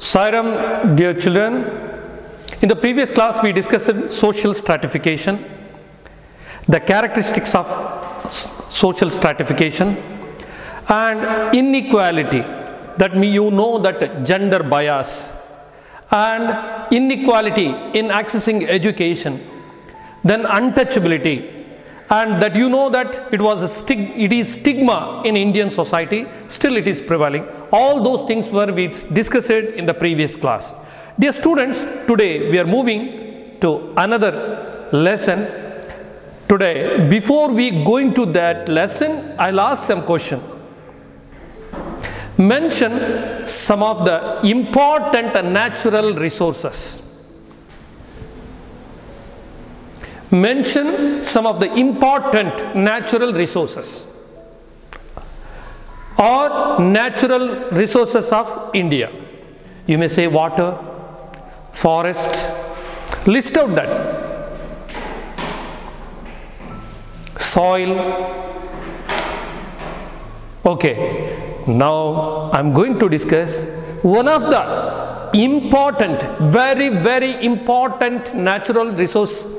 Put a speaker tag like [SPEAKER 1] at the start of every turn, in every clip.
[SPEAKER 1] Sairam, dear children, in the previous class we discussed social stratification, the characteristics of social stratification and inequality, that you know that gender bias and inequality in accessing education, then untouchability, and that you know that it is stigma in Indian society, still it is prevailing. All those things were we discussed in the previous class. Dear students, today we are moving to another lesson. Today, before we going to that lesson, I'll ask some question. Mention some of the important natural resources. Mention some of the important natural resources or natural resources of India. You may say water, forest, list out that. Soil. Okay, now I'm going to discuss one of the important, very important natural resources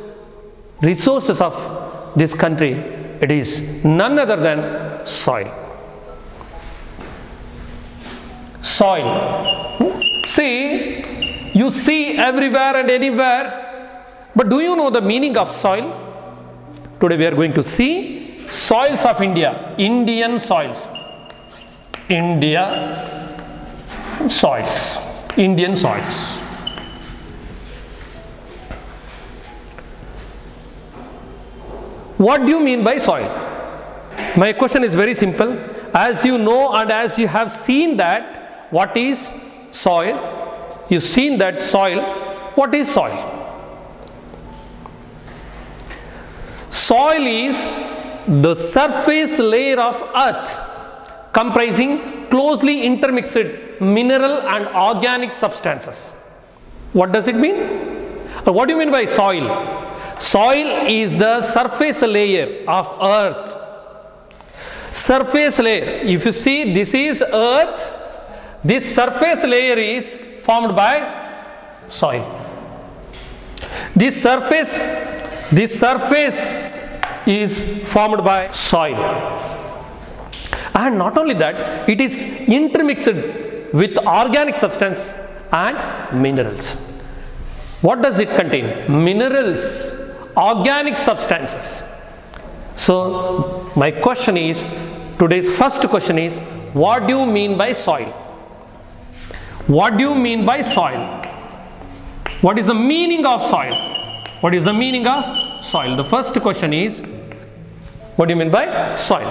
[SPEAKER 1] of this country. It is none other than soil. Soil. See, you see everywhere and anywhere, but do you know the meaning of soil? Today we are going to see soils of India, Indian soils. India soils, Indian soils. What do you mean by soil? My question is very simple. As you know and as you have seen that, what is soil? You've seen that soil. What is soil? Soil is the surface layer of earth comprising closely intermixed mineral and organic substances. What does it mean? What do you mean by soil? Soil is the surface layer of earth. Surface layer. If you see, this is earth. This surface layer is formed by soil. This surface is formed by soil. And not only that, it is intermixed with organic substance and minerals. What does it contain? Minerals, organic substances. So my question is, today's first question is, what do you mean by soil? What do you mean by soil? What is the meaning of soil? What is the meaning of soil? The first question is, what do you mean by soil?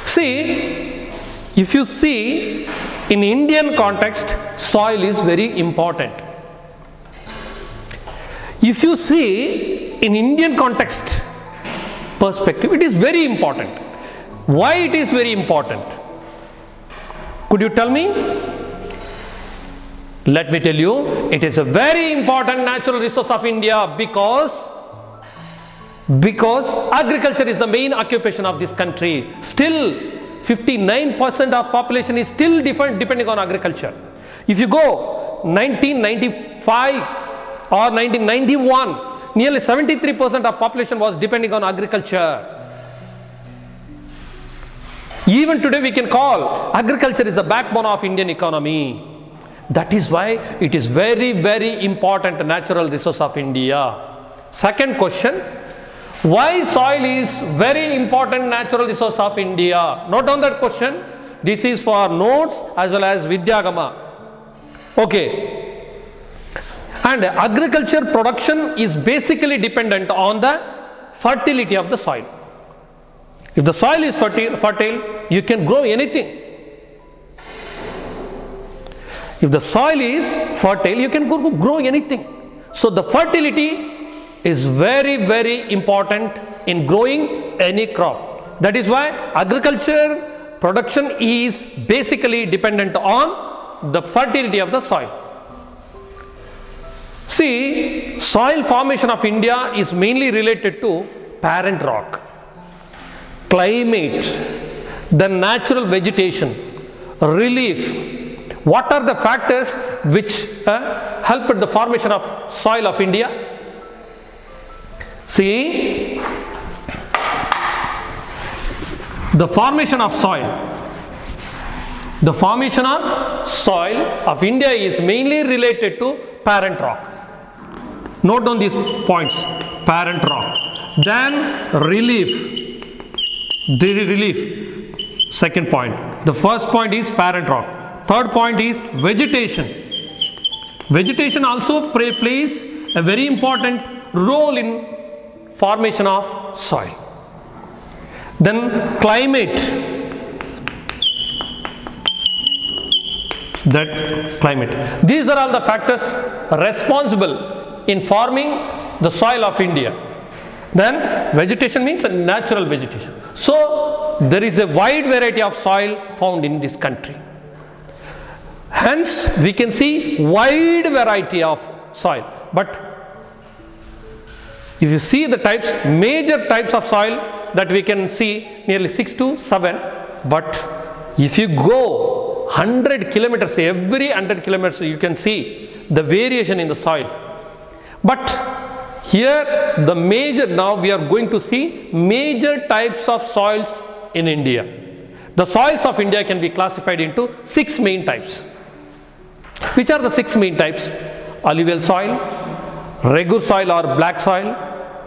[SPEAKER 1] See, if you see in Indian context, soil is very important. If you see in Indian context perspective, it is very important. Why it is very important? Could you tell me? Let me tell you, it is a very important natural resource of India because agriculture is the main occupation of this country. Still 59% of population is still depending on agriculture. If you go 1995 or 1991, nearly 73% of population was depending on agriculture. Even today we can call agriculture is the backbone of Indian economy. That is why it is very important natural resource of India. Second question, why soil is very important natural resource of India? Note down that question. This is for notes as well as Vidyagama. Okay. And agriculture production is basically dependent on the fertility of the soil. If the soil is fertile, you can grow anything. If the soil is fertile, you can grow anything. So the fertility is very important in growing any crop. That is why agriculture production is basically dependent on the fertility of the soil. See, soil formation of India is mainly related to parent rock, climate, the natural vegetation, relief, What are the factors which helped the formation of soil of India? See, the formation of soil. The formation of soil of India is mainly related to parent rock. Note down these points. Parent rock. Then relief. Relief. Second point. The first point is parent rock. Third point is vegetation. Vegetation also plays a very important role in formation of soil. Then climate. These are all the factors responsible in forming the soil of India. Then vegetation means natural vegetation. So there is a wide variety of soil found in this country. Hence we can see wide variety of soil. But if you see the types, major types of soil that we can see nearly 6 to 7. But if you go 100 kilometers, every 100 kilometers you can see the variation in the soil. But here the major, now we are going to see major types of soils in India. The soils of India can be classified into 6 main types. Which are the 6 main types? Alluvial soil, regur soil or black soil,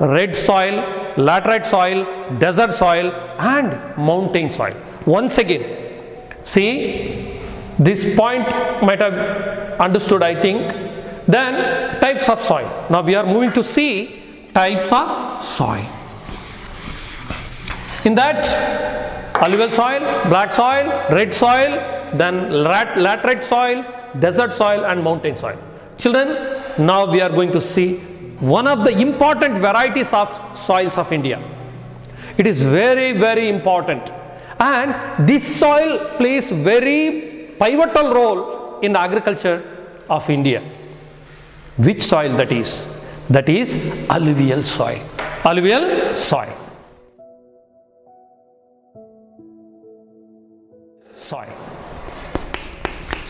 [SPEAKER 1] red soil, laterite soil, desert soil and mountain soil. Once again, see, this point might have understood, I think. Then types of soil. Now we are moving to see types of soil. In that, alluvial soil, black soil, red soil, then laterite soil, desert soil and mountain soil. Children, now we are going to see one of the important varieties of soils of India. It is very, very important. And this soil plays very pivotal role in the agriculture of India. Which soil that is? That is alluvial soil. Alluvial soil. Soil.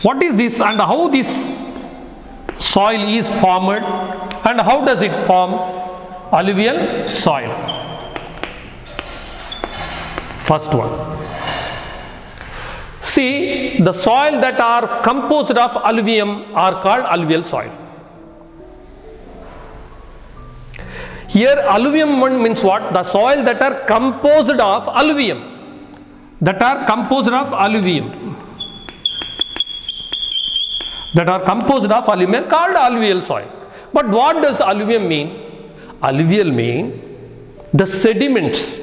[SPEAKER 1] What is this and how this soil is formed and how does it form? Alluvial soil. First one. See, the soil that are composed of alluvium are called alluvial soil. Here alluvium means what? The soil that are composed of alluvium. That are composed of alluvium. That are composed of alluvium called alluvial soil. But what does alluvium mean? Alluvial mean the sediments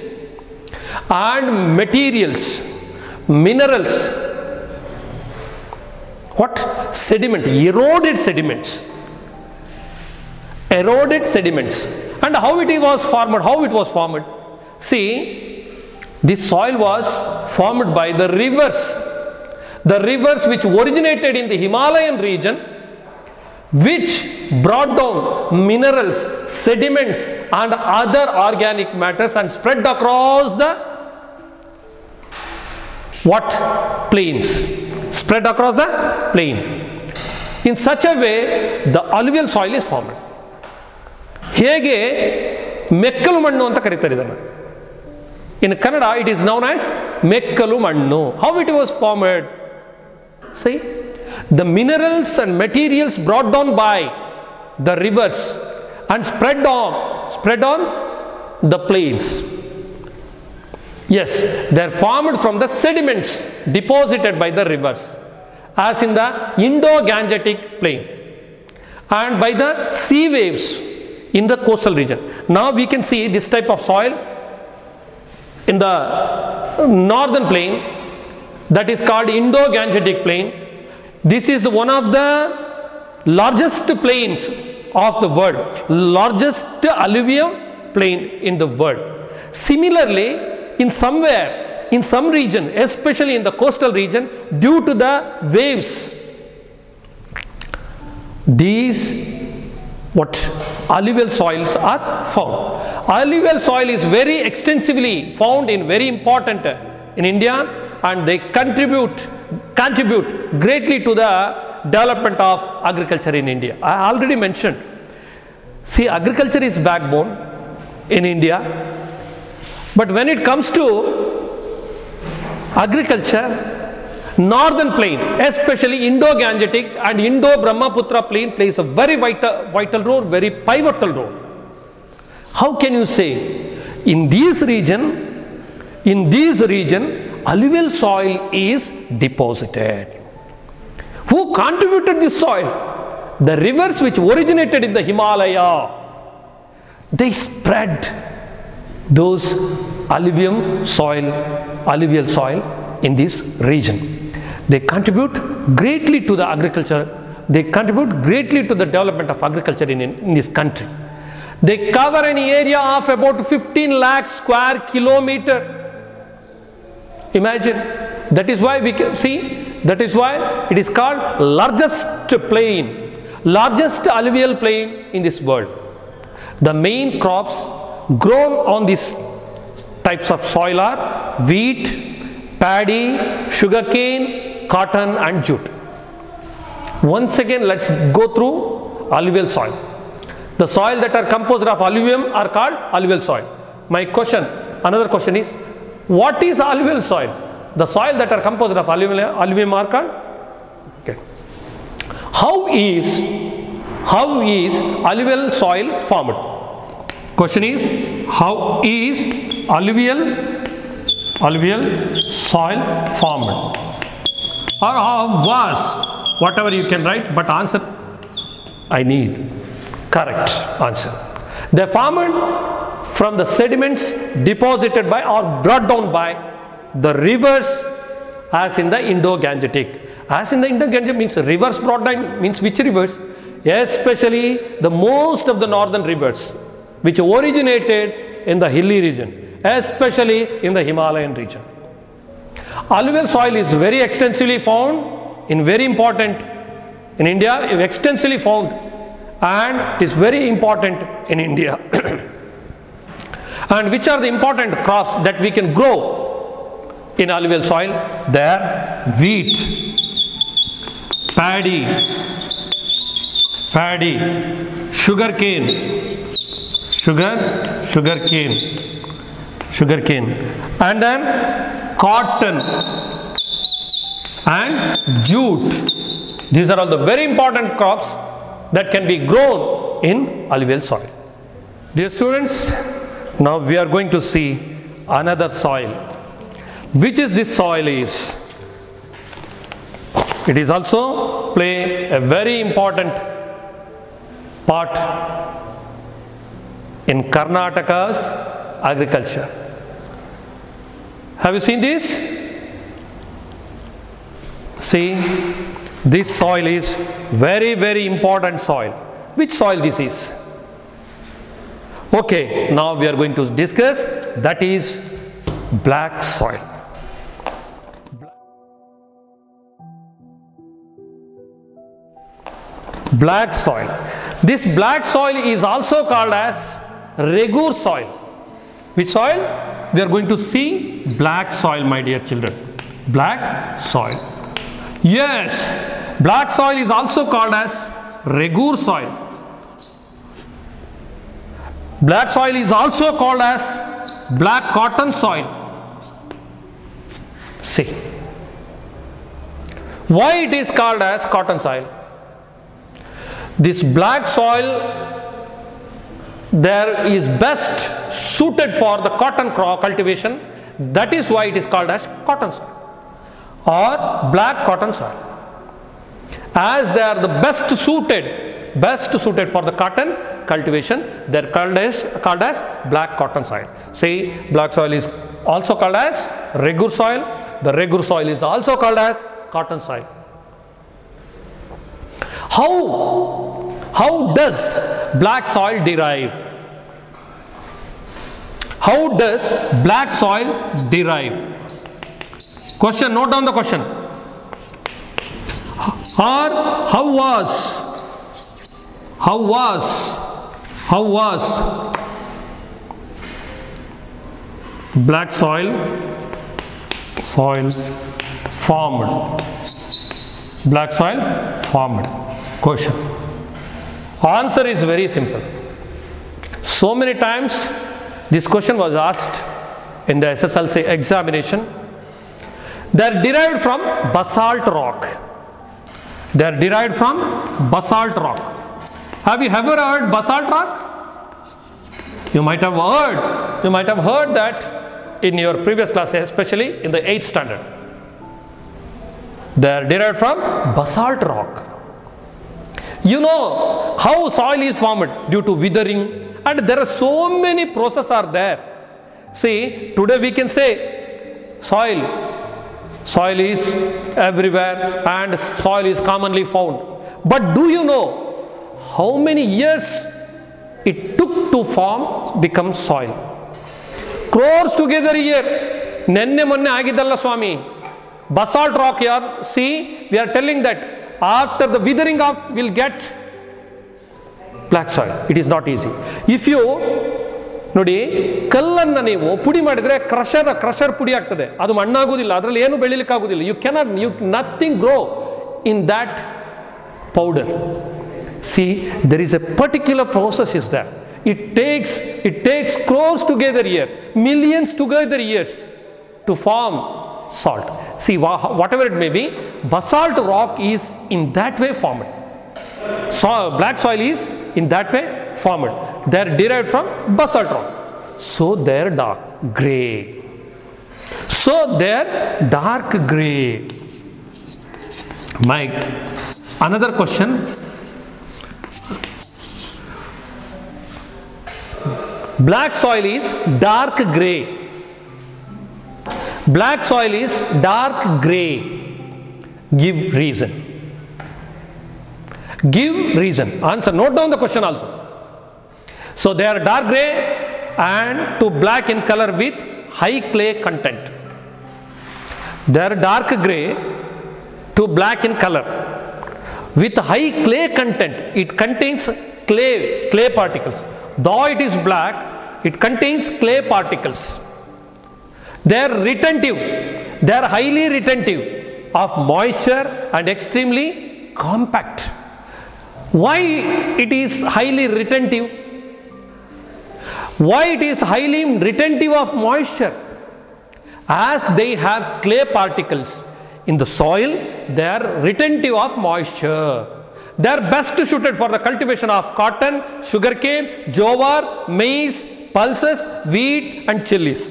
[SPEAKER 1] and materials, minerals. What? Sediment, eroded sediments. Eroded sediments. And how it was formed? How it was formed? See, this soil was formed by the rivers. The rivers which originated in the Himalayan region, which brought down minerals, sediments and other organic matters and spread across the what? Plains. Spread across the plain. In such a way, the alluvial soil is formed. ಹೇಗೆ ಮೆಕ್ಕಲು ಮಣ್ಣು ಅಂತ ಕರೀತಾರೆ ಇದನ್ನು. In Kannada it is known as ಮೆಕ್ಕಲು ಮಣ್ಣು. How it was formed? See, the minerals and materials brought down by the rivers and spread on the plains. Yes, they are formed from the sediments deposited by the rivers, as in the Indo-Gangetic plain, and by the sea waves in the coastal region. Now we can see this type of soil in the northern plain, that is called Indo-Gangetic plain. This is one of the largest plains of the world, largest alluvial plain in the world. Similarly, in some region, especially in the coastal region, due to the waves, these alluvial soils are found. Alluvial soil is very extensively found in very important in India, and they contribute greatly to the development of agriculture in India. I already mentioned. See, agriculture is backbone in India, but when it comes to agriculture, northern plain, especially Indo-Gangetic and Indo-Brahmaputra plain, plays a very vital role, very pivotal role. How can you say? In this region, alluvial soil is deposited. Who contributed this soil? The rivers which originated in the Himalaya, they spread those alluvial soil in this region. They contribute greatly to the agriculture. They contribute greatly to the development of agriculture in this country. They cover an area of about 15 lakh square kilometer. Imagine. That is why we can see, that is why it is called largest alluvial plain in this world. The main crops grown on these types of soil are wheat, paddy, sugarcane, cotton and jute. Once again, let's go through alluvial soil. The soil that are composed of alluvium are called alluvial soil. My question, another question is, what is alluvial soil? The soil that are composed of alluvium are called? Okay. How is alluvial soil formed? Question is, how is alluvial soil formed? Or how was, whatever you can write, but answer I need correct answer. They formed from the sediments deposited by or brought down by the rivers, as in the Indo-Gangetic. As in the Indo-Gangetic means rivers brought down, means which rivers? Especially the most of the northern rivers which originated in the hilly region, especially in the Himalayan region. Alluvial soil is very extensively found in very important in India, extensively found, and it is very important in India. And which are the important crops that we can grow in alluvial soil? There, wheat, paddy, sugarcane, and then cotton and jute. These are all the very important crops that can be grown in alluvial soil. Dear students, now we are going to see another soil. Which is this soil is? It is also play a very important part in Karnataka's agriculture. Have you seen this? See, this soil is very important soil. Which soil this is? Okay, now we are going to discuss, that is black soil. Black soil. This black soil is also called as regur soil. Which soil? We are going to see black soil, my dear children. Black soil. Yes, black soil is also called as regur soil. Black soil is also called as black cotton soil. See, why it is called as cotton soil? This black soil there is best suited for the cotton crop cultivation. That is why it is called as cotton soil or black cotton soil. As they are the best suited for the cotton cultivation, they are called as black cotton soil. See, black soil is also called as regur soil. The regur soil is also called as cotton soil. How does black soil derive? How does black soil derive? Question, note down the question. Or how was black soil formed? Black soil formed. Question. Answer is very simple. So many times this question was asked in the SSLC examination. They are derived from basalt rock. They are derived from basalt rock. Have you ever heard basalt rock? You might have heard that in your previous class, especially in the 8th standard. They are derived from basalt rock. You know how soil is formed due to withering, and there are so many processes are there. See, today we can say soil is everywhere and soil is commonly found. But do you know how many years it took to become soil? Crores together a year. Nenne monne agidalla Swami. Basalt rock here. See, we are telling that after the withering off, we'll get black soil. It is not easy. If you ನೋಡಿ ಕಲ್ಲನ್ನು ನೀವು ಪುಡಿ ಮಾಡಿದರೆ crusher ಪುಡಿ ಆಗ್ತದೆ, ಅದು ಮಣ್ಣಾಗುವುದಿಲ್ಲ, ಅದರಲ್ಲಿ ಏನು ಬೆಳಿಲಿಕ್ಕಾಗುವುದಿಲ್ಲ. Nothing grow in that powder. See, there is a particular process is there. It takes crores together year, millions together years to form salt. See, whatever it may be, basalt rock is in that way formed. So black soil is in that way formed. They are derived from basalt rock. So they are dark grey. Another question. Black soil is dark grey. Black soil is dark grey. Give reason. Give reason. Answer. Note down the question also. So they are dark grey and to black in color with high clay content. They are dark grey to black in color with high clay content. It contains clay particles. Though it is black, it contains clay particles. They are retentive. They are highly retentive of moisture and extremely compact. Why it is highly retentive? Why it is highly retentive of moisture? As they have clay particles in the soil, they are retentive of moisture. They are best suited for the cultivation of cotton, sugarcane, jowar, maize, pulses, wheat and chilies.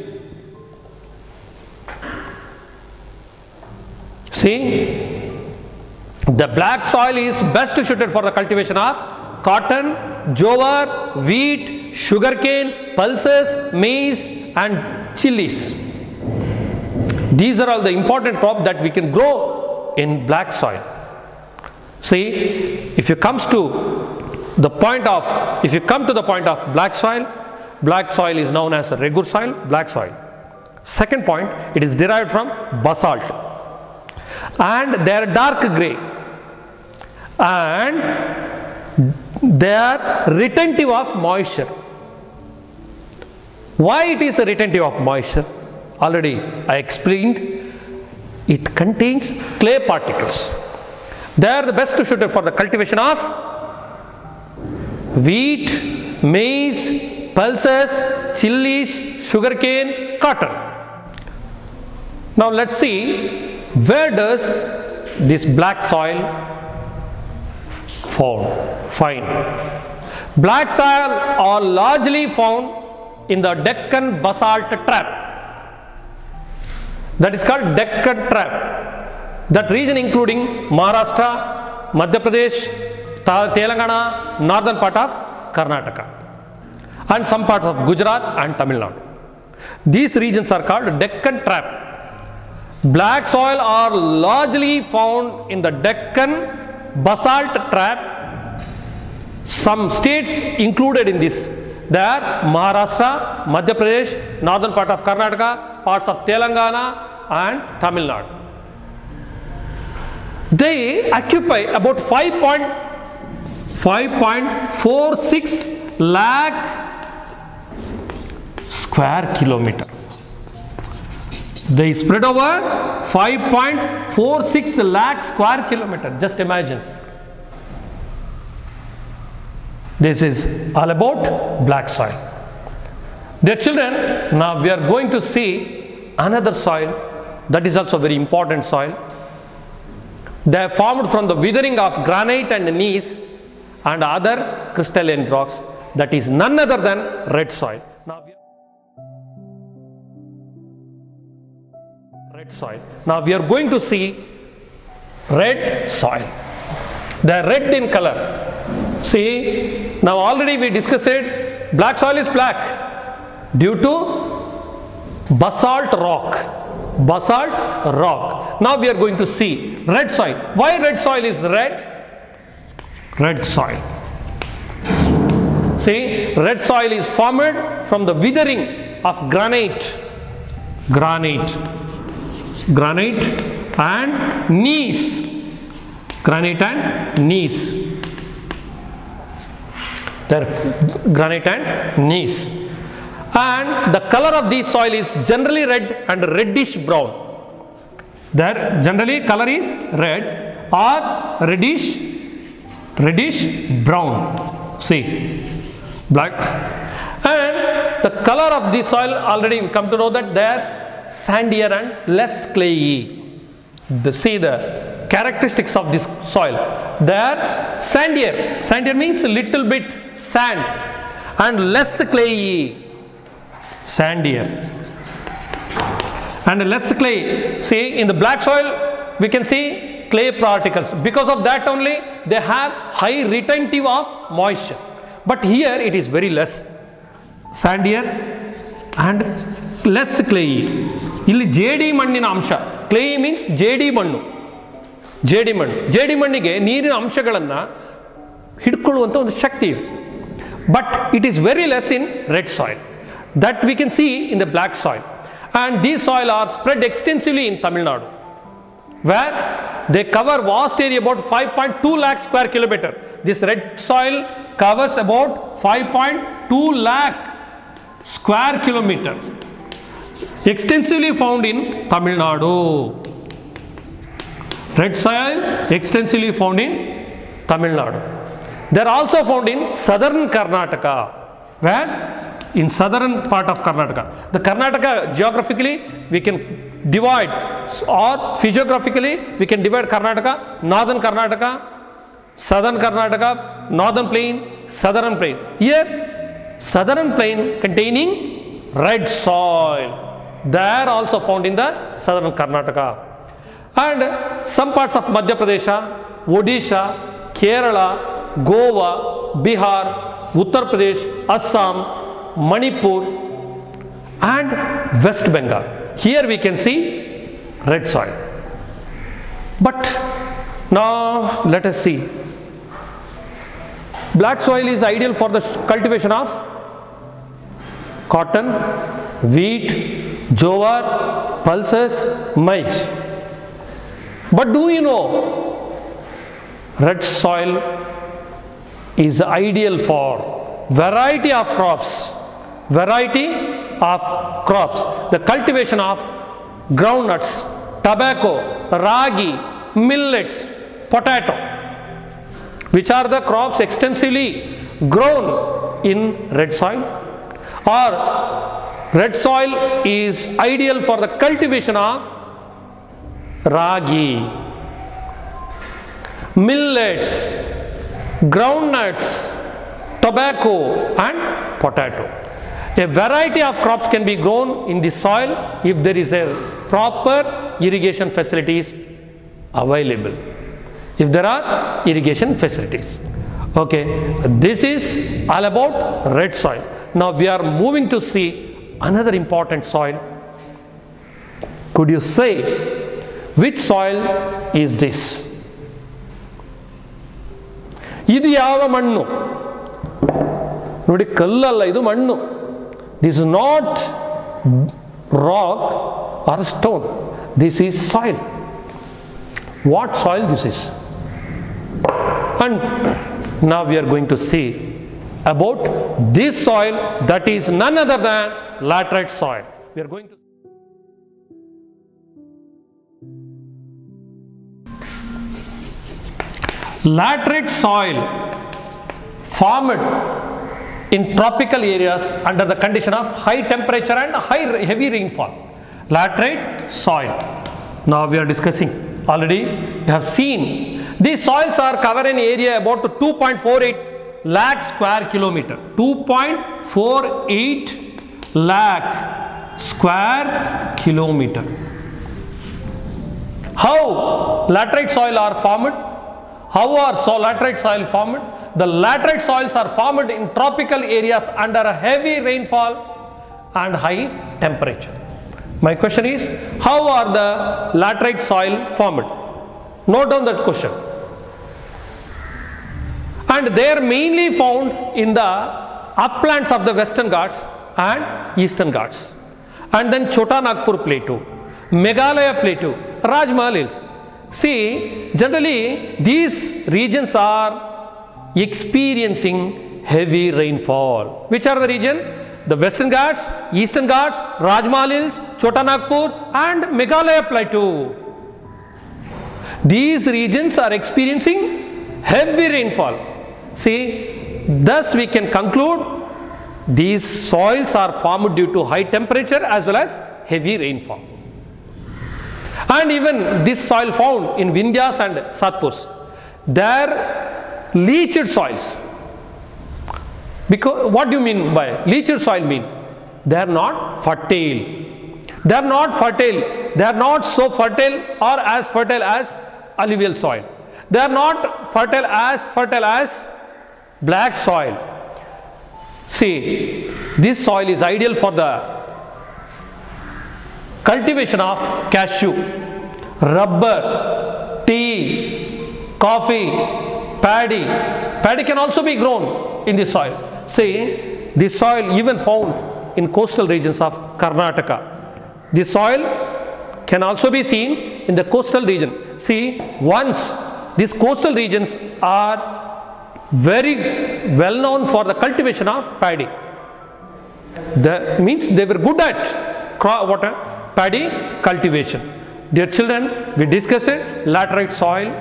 [SPEAKER 1] See, the black soil is best suited for the cultivation of cotton, jowar, wheat, sugarcane, pulses, maize and chilies. These are all the important crops that we can grow in black soil. See, if you come to the point of black soil is known as regur soil, black soil. Second point, it is derived from basalt and they are dark grey and they are retentive of moisture. Why it is a retentive of moisture? Already I explained. It contains clay particles. They are the best suited for the cultivation of wheat, maize, pulses, chilies, sugarcane, cotton. Now let's see, where does this black soil find? Black soil are largely found in the Deccan basalt trap. That is called Deccan trap. That region including Maharashtra, Madhya Pradesh, Telangana, northern part of Karnataka and some parts of Gujarat and Tamil Nadu. These regions are called Deccan trap. Black soil are largely found in the Deccan basalt trap. Some states included in this, they are Maharashtra, Madhya Pradesh, northern part of Karnataka, parts of Telangana and Tamil Nadu. They occupy about 5.46 lakh square kilometer. They spread over 5.46 lakh square kilometer. Just imagine. This is all about black soil. Dear children, now we are going to see another soil that is also very important soil. They are formed from the withering of granite and gneiss and other crystalline rocks, that is none other than red soil. Now we are going to see red soil. They are red in color. See, now already we discussed it, black soil is black due to basalt rock. Now we are going to see red soil. Why red soil is red? Red soil. See, red soil is formed from the withering of granite and gneiss. Granite and gneiss. And the color of this soil is generally red and reddish brown. There generally color is red or reddish brown. See, black. And the color of this soil, already we come to know that they are sandier and less clayey. See the characteristics of this soil. They are sandier. Sandier means a little bit sand and less clayey. Sandier and less clay. See, in the black soil we can see clay particles. Because of that only they have high retentive of moisture. But here it is very less sandier and less clayey. ಇಲ್ಲಿ ಜೇಡಿ ಮಣ್ಣಿನ ಅಂಶ. ಕ್ಲೇಯಿ means ಜೇಡಿ ಮಣ್ಣು. ಜೇಡಿ ಮಣ್ಣಿಗೆ ನೀರಿನ ಅಂಶಗಳನ್ನು ಹಿಡ್ಕೊಳ್ಳುವಂಥ ಒಂದು ಶಕ್ತಿ ಇದೆ. But it is very less in red soil. That we can see in the black soil. And these soil are spread extensively in Tamil Nadu, where they cover vast area about 5.2 lakh square kilometer. This red soil covers about 5.2 lakh square kilometer. Extensively found in Tamil Nadu. Red soil extensively found in Tamil Nadu. They are also found in southern Karnataka, where in southern part of Karnataka. The Karnataka geographically we can divide, or physiographically we can divide Karnataka, northern Karnataka, southern Karnataka, northern plain, southern plain. Here southern plain containing red soil. They are also found in the southern Karnataka. And some parts of Madhya Pradesh, Odisha, Kerala, Goa, Bihar, Uttar Pradesh, Assam, Manipur and West Bengal. Here we can see red soil. But now let us see. Black soil is ideal for the cultivation of cotton, wheat, jowar, pulses, maize. But do you know red soil is ideal for variety of crops. The cultivation of groundnuts, tobacco, ragi, millets, potato, which are the crops extensively grown in red soil. Or red soil is ideal for the cultivation of ragi, millets, groundnuts, tobacco and potato. A variety of crops can be grown in this soil if there is a proper irrigation facilities available. If there are irrigation facilities. Okay, this is all about red soil. Now we are moving to see another important soil. Could you say which soil is this? ಇದು ಯಾವ ಮಣ್ಣು? ನೋಡಿ, ಕಲ್ಲಲ್ಲ, ಇದು ಮಣ್ಣು. This is not rock or stone. This is soil. What soil this is? And now we are going to see about this soil, that is none other than laterite soil. We are going to Laterite soil formed in tropical areas under the condition of high temperature and heavy rainfall. Laterite soil. Now we are discussing. Already you have seen these soils are cover an area about 2.48 lakh square kilometer. 2.48 lakh square kilometer. How laterite soil are formed? How are laterite soil formed? The laterite soils are formed in tropical areas under a heavy rainfall and high temperature. My question is, how are the laterite soil formed? Note down that question. And they are mainly found in the uplands of the Western Ghats and Eastern Ghats. And then Chota Nagpur Plateau, Meghalaya Plateau, Rajmahal Hills. See, generally these regions are experiencing heavy rainfall. Which are the region? The Western Ghats, Eastern Ghats, Rajmahal Hills, Chota Nagpur and Meghalaya Plateau. These regions are experiencing heavy rainfall. See, thus we can conclude these soils are formed due to high temperature as well as heavy rainfall. And even this soil found in Vindhyas and Satpurs, they are leached soils. Because what do you mean by leached soil mean? They are not fertile. They are not fertile. They are not so fertile or as fertile as alluvial soil. They are not fertile as black soil. See, this soil is ideal for the cultivation of cashew, rubber, tea, coffee, paddy. Paddy can also be grown in this soil. See, this soil even found in coastal regions of Karnataka. This soil can also be seen in the coastal region. See, once these coastal regions are very well known for the cultivation of paddy. That means they were good at paddy cultivation. Dear children, we discussed laterite soil.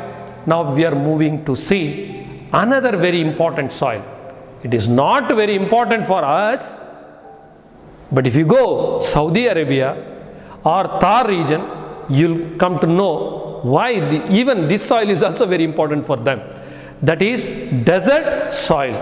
[SPEAKER 1] Now we are moving to see another very important soil. It is not very important for us, but if you go Saudi Arabia or Thar region, you'll come to know why even this soil is also very important for them. That is desert soil.